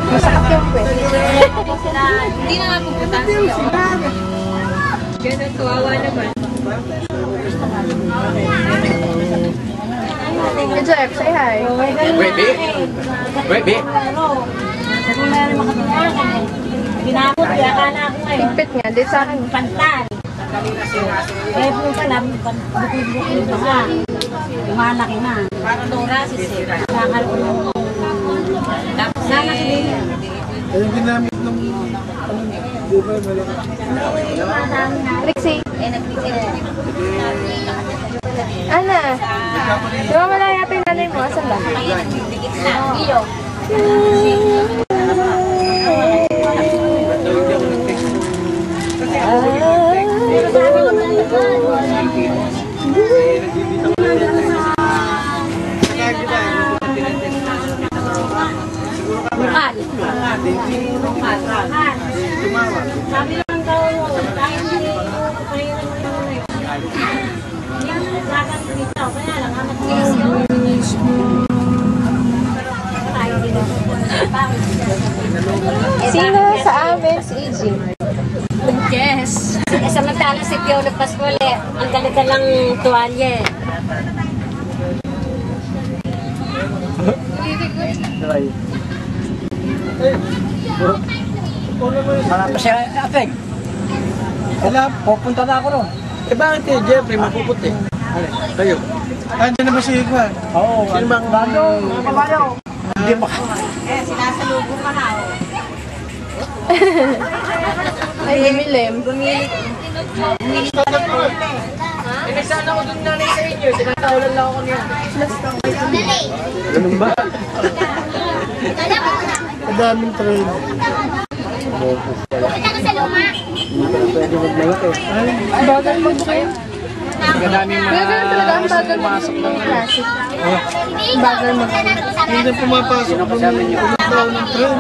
Masakit yung pwede. Hindi na nga pupunta sila. Ganun, kawawa naman. Hey Jeff, say hi. Wait, B. Wait, B. Binakot, kaya akala ako ngayon. Higpit nga, di sa akin. Pantal. Kaya po pala, bukid-bukid pa nga. Lumalaki na. Para Dorasis eh. Kakaroon ng Sana sila. Ayun ginamit ng di ba Trixie. Ana. Di ba malaya pa yung nanay mo? Asan ba? iyo. Bukal. Bukal. Sabi lang daw, dahil hindi dito, kaya lang anak Sino sa amin? Si EJ. Yes. Samantala si Piolo Pascual ang galagalang tuwalye. Wala pa siya, Apeng. Wala, pupunta na ako ron. Eh bakit eh, Jeffrey, mapuputi? Kayo. Andiyan na ba si Ikwan? Oo. Sino bang... Hindi mo. Sinasalubong ka na. Ay, gumilim. Nagsana ko dun nanay sa inyo. Tinatawalan lang ako niya. Ganun ba? Madaming train. Pupunta ka sa luma. Pwede magmalaki. Ay, Bagal mag-bukayo. Kadaming Kaya ganun talaga ang bagal mag-bukayo. Classic. Bagal mag-bukayo. hindi na pumapasok ng umaklaw ng train.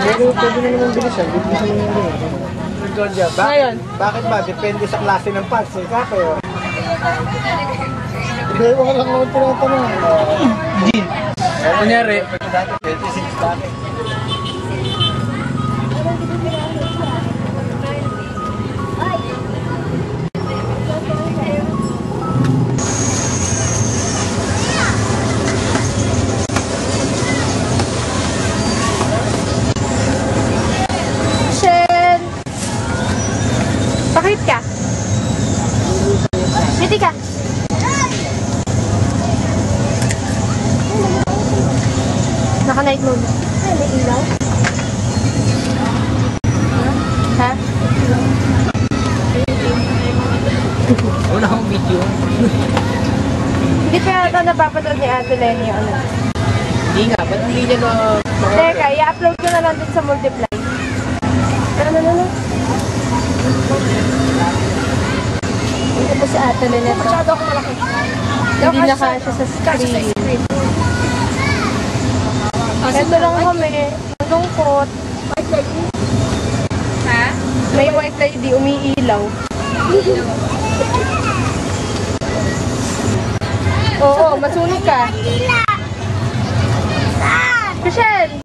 Pero pwede na naman bilisan. Bilisan na naman. Ngayon. Bakit ba? Depende sa klase ng parts. Eh, kayo. Hindi, wala lang naman tinatanong. Jean. Kunyari. 26 dati. Bakit ka? Hindi ka. Naka-night mode. Ay, may ilaw. Ha? Wala akong video. Hindi pa yata napapanood ni Ate Lenny yung ano. Hindi nga, ba't hindi niya na... Teka, i-upload ko na lang din sa Multiply. Ano? Ito si Ate Lenny. Masyado ako malaki. Hindi na kasya sa screen. Ito lang kami. Malungkot. Ha? May white lady, umiilaw. Oo, masunog ka. Michelle!